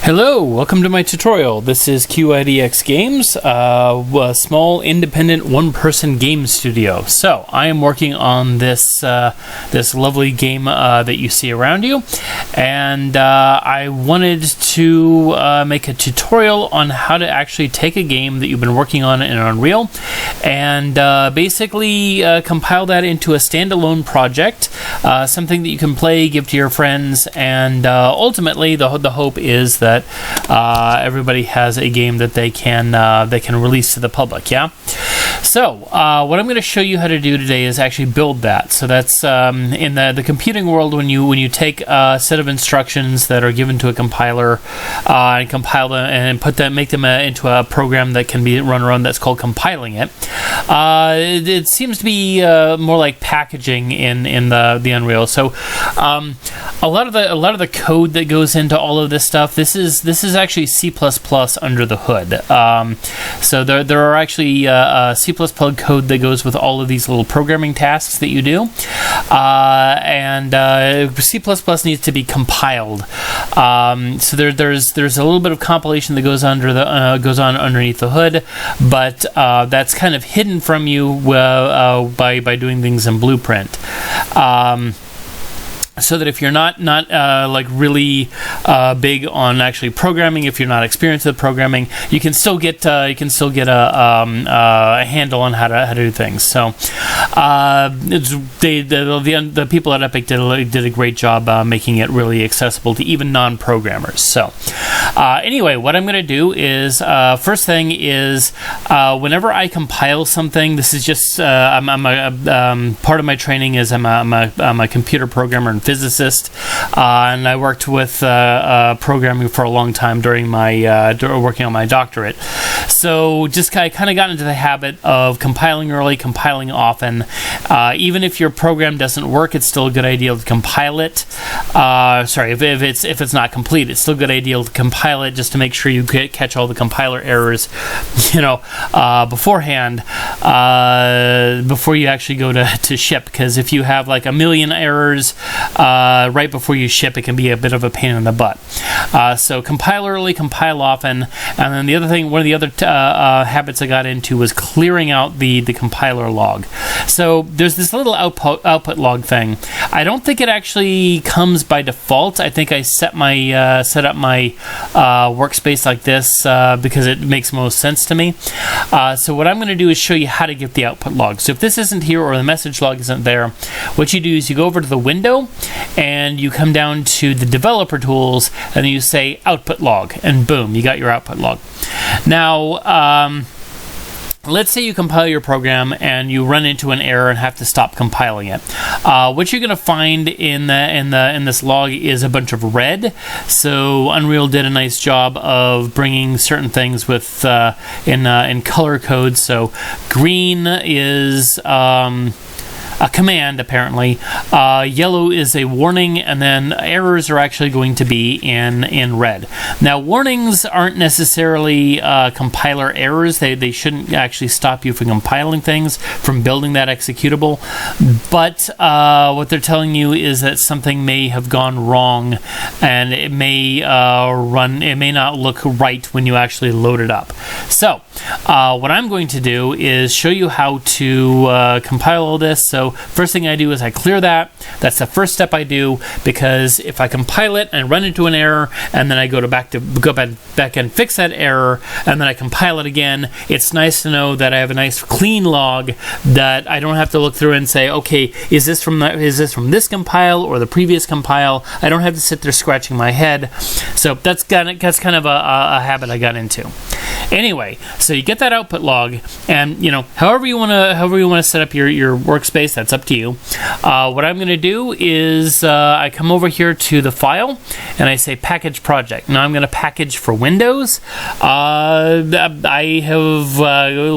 Hello, welcome to my tutorial. This is QIdx Games, a small independent one-person game studio. So I am working on this this lovely game that you see around you, and I wanted to make a tutorial on how to actually take a game that you've been working on in Unreal and basically compile that into a standalone project, something that you can play, give to your friends, and ultimately the hope is that everybody has a game that they can release to the public. Yeah. So what I'm going to show you how to do today is actually build that. So that's in the computing world, when you take a set of instructions that are given to a compiler and compile them and make them into a program that can be run around. That's called compiling it. It seems to be more like packaging in the Unreal. So a lot of the code that goes into all of this stuff. This is actually C++ under the hood. So there are actually C++ code that goes with all of these little programming tasks that you do, and C++ needs to be compiled. So there's a little bit of compilation that goes on underneath the hood, but that's kind of hidden from you by doing things in Blueprint. So that if you're not like really big on actually programming, if you're not experienced with programming, you can still get a handle on how to do things. So the people at Epic did a great job making it really accessible to even non-programmers. So anyway, what I'm going to do is first thing is whenever I compile something, this is just part of my training is I'm a computer programmer and physicist, and I worked with programming for a long time during my working on my doctorate. So just I kind of got into the habit of compiling early, compiling often. Even if your program doesn't work, it's still a good idea to compile it. Sorry, if it's not complete, it's still a good idea to compile it just to make sure you catch all the compiler errors, beforehand, before you actually go to ship. Because if you have like a million errors right before you ship, it can be a bit of a pain in the butt. So compile early, compile often, and then the other thing, one of the other habits I got into was clearing out the compiler log. So there's this little output log thing. I don't think it actually comes by default. I think I set up my workspace like this because it makes most sense to me. So what I'm going to do is show you how to get the output log. So if this isn't here or the message log isn't there, what you do is you go over to the window and you come down to the developer tools and then you say output log, and boom, you got your output log. Now let's say you compile your program and you run into an error and have to stop compiling it. What you're going to find in this log is a bunch of red. So Unreal did a nice job of bringing certain things with in color code. So green is a command, apparently. Yellow is a warning, and then errors are actually going to be in red. Now, warnings aren't necessarily compiler errors. They shouldn't actually stop you from compiling things, from building that executable. But what they're telling you is that something may have gone wrong, and it may it may not look right when you actually load it up. So what I'm going to do is show you how to compile all this. So first thing I do is I clear that. That's the first step I do, because if I compile it and run into an error and then I go back and fix that error and then I compile it again, it's nice to know that I have a nice clean log that I don't have to look through and say, okay, is this from this compile or the previous compile? I don't have to sit there scratching my head. So that's kind of a habit I got into. Anyway, so you get that output log, and however you want to set up your workspace, that's up to you. What I'm going to do is I come over here to the file and I say package project. Now I'm going to package for Windows. I have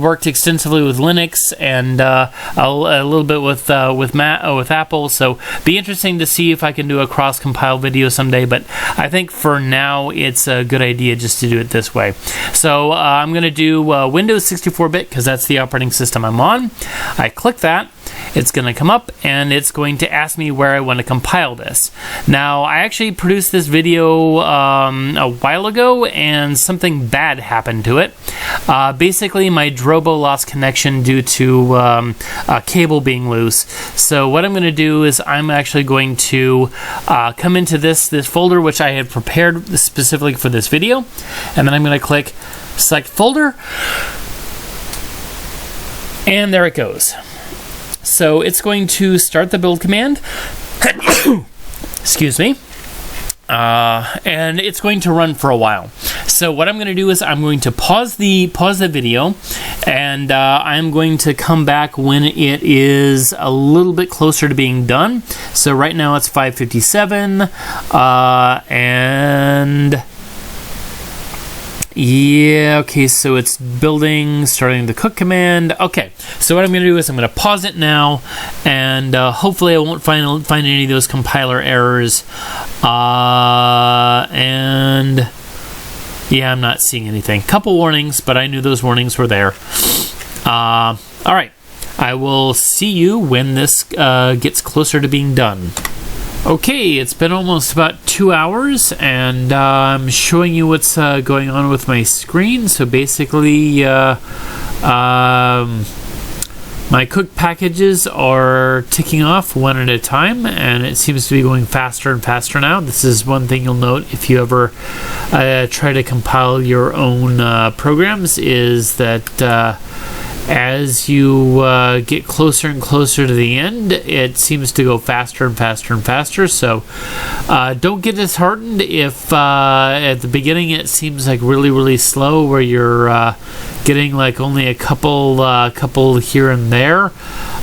worked extensively with Linux and a little bit with Apple. So be interesting to see if I can do a cross compile video someday. But I think for now it's a good idea just to do it this way. So I'm going to do Windows 64-bit because that's the operating system I'm on. I click that, it's going to come up and it's going to ask me where I want to compile this. Now, I actually produced this video a while ago and something bad happened to it. Basically, my Drobo lost connection due to a cable being loose. So what I'm going to do is I'm actually going to come into this folder, which I had prepared specifically for this video, and then I'm going to click select folder, and there it goes. So it's going to start the build command. Excuse me. And it's going to run for a while. So what I'm going to do is I'm going to pause the video, and I'm going to come back when it is a little bit closer to being done. So right now it's 5:57, and yeah, okay, so it's building, starting the cook command. Okay, so what I'm going to do is I'm going to pause it now, and hopefully I won't find any of those compiler errors. And yeah, I'm not seeing anything. Couple warnings, but I knew those warnings were there. All right, I will see you when this gets closer to being done. Okay, it's been almost about 2 hours, and I'm showing you what's going on with my screen. So basically, my cook packages are ticking off one at a time, and it seems to be going faster and faster now. This is one thing you'll note if you ever try to compile your own programs, is that as you get closer and closer to the end, it seems to go faster and faster and faster. So don't get disheartened if at the beginning it seems like really slow, where you're getting like only a couple here and there.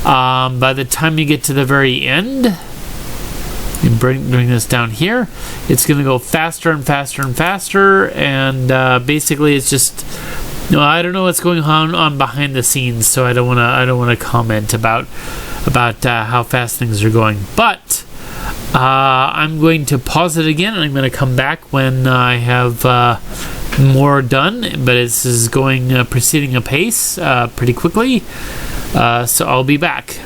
By the time you get to the very end, you bring this down here, it's going to go faster and faster and faster, and basically it's just, no, I don't know what's going on behind the scenes, so I don't want to comment about how fast things are going. But I'm going to pause it again, and I'm going to come back when I have more done. But this is going proceeding apace pretty quickly, so I'll be back.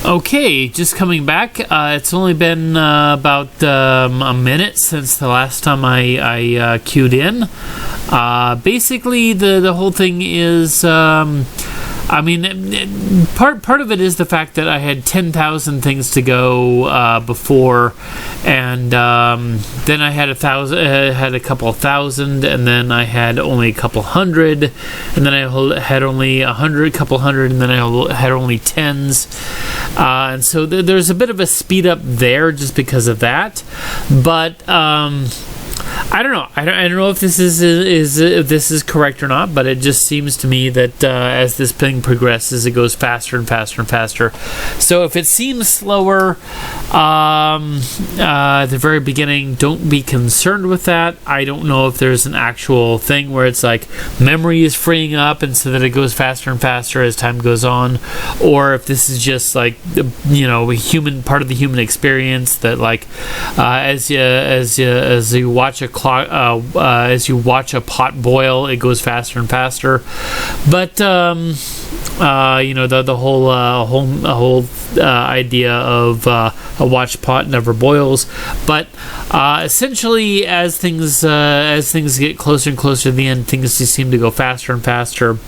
Okay, just coming back. It's only been about a minute since the last time I queued in. Basically, the whole thing is, I mean, part of it is the fact that I had 10,000 things to go before, and then I had a couple thousand, and then I had only a couple hundred, and then I had only couple hundred, and then I had only tens, and so there's a bit of a speed up there just because of that, but I don't know. I don't know if this is correct or not, but it just seems to me that as this thing progresses, it goes faster and faster and faster. So if it seems slower at the very beginning, don't be concerned with that. I don't know if there's an actual thing where it's like memory is freeing up, and so that it goes faster and faster as time goes on, or if this is just like, you know, a human part of the human experience that like as you watch a clock, as you watch a pot boil, it goes faster and faster. But you know, the whole idea of a watch pot never boils. But essentially, as things get closer and closer to the end, things just seem to go faster and faster.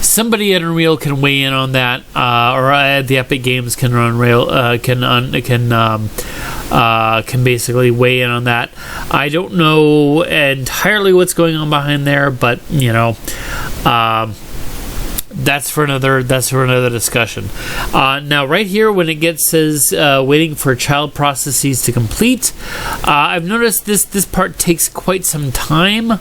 Somebody at Unreal can weigh in on that, or the Epic Games can can basically weigh in on that. I don't know entirely what's going on behind there, but you know, that's for another discussion. Now, right here, when it says waiting for child processes to complete, I've noticed this part takes quite some time.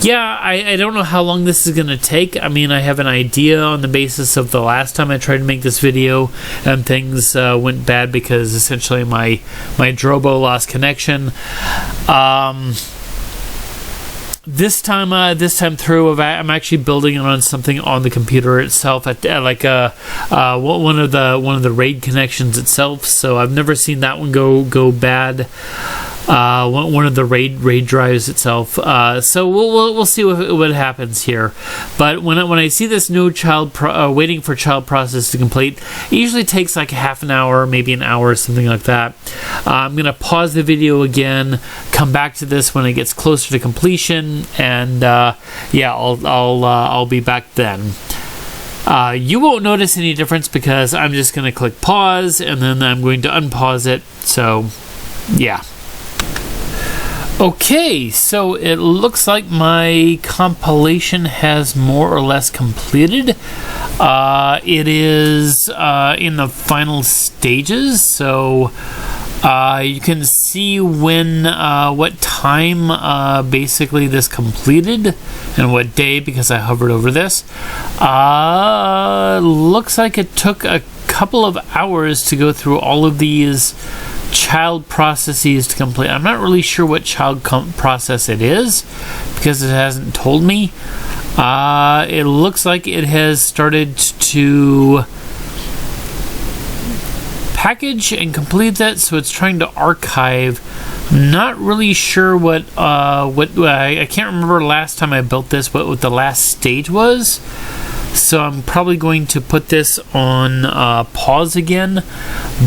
Yeah, I don't know how long this is going to take. I mean, I have an idea on the basis of the last time I tried to make this video, and things went bad because essentially my Drobo lost connection. This time through, I'm actually building it on something on the computer itself, at like one of the RAID connections itself. So I've never seen that one go bad. one of the RAID drives itself. So we'll see what happens here. But when I see this no child waiting for child process to complete, it usually takes like a half an hour, maybe an hour, something like that. I'm gonna pause the video again, come back to this when it gets closer to completion, and yeah, I'll be back then. You won't notice any difference because I'm just going to click pause and then I'm going to unpause it. So, yeah. Okay, so it looks like my compilation has more or less completed. It is in the final stages, so you can see when, what time basically this completed and what day, because I hovered over this. Looks like it took a couple of hours to go through all of these child processes to complete. I'm not really sure what child process it is because it hasn't told me. It looks like it has started to package and complete that, so it's trying to archive. I'm not really sure what I can't remember last time I built this, what the last stage was. So I'm probably going to put this on pause again,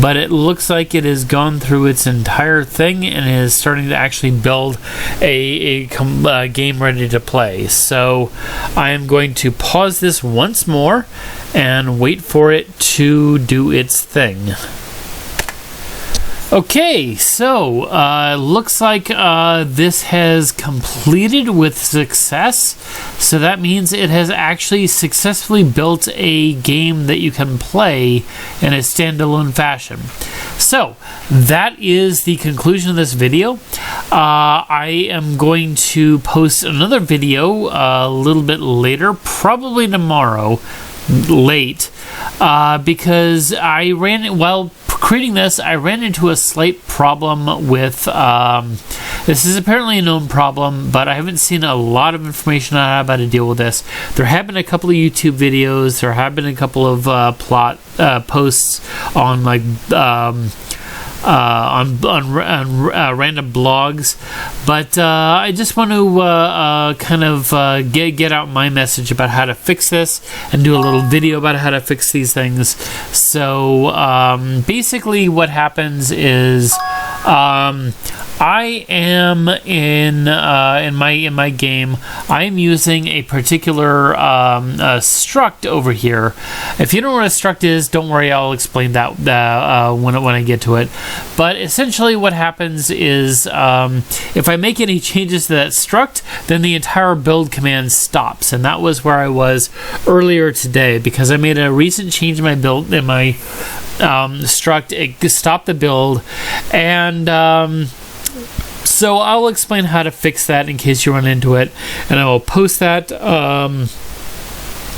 but it looks like it has gone through its entire thing and is starting to actually build a game ready to play. So I am going to pause this once more and wait for it to do its thing. Okay, so looks like this has completed with success. So that means it has actually successfully built a game that you can play in a standalone fashion. So that is the conclusion of this video. I am going to post another video a little bit later, probably tomorrow, late, because while creating this, I ran into a slight problem with, this is apparently a known problem, but I haven't seen a lot of information on how to deal with this. There have been a couple of YouTube videos, there have been a couple of posts on like, on random blogs, but I just want to kind of get out my message about how to fix this and do a little video about how to fix these things. So basically what happens is I am in my game. I'm using a particular struct over here. If you don't know what a struct is, don't worry. I'll explain that when I get to it. But essentially, what happens is if I make any changes to that struct, then the entire build command stops, and that was where I was earlier today because I made a recent change in my build in my struct. It stopped the build, and so I'll explain how to fix that in case you run into it, and I will post that.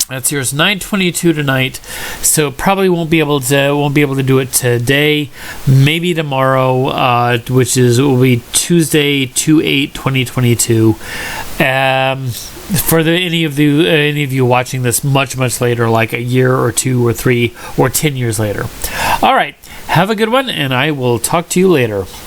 That's yours 9:22 tonight, so probably won't be able to do it today. Maybe tomorrow, which will be Tuesday 2/8/2022. For any of you watching this much later, like a year or 2 or 3 or 10 years later. All right, have a good one, and I will talk to you later.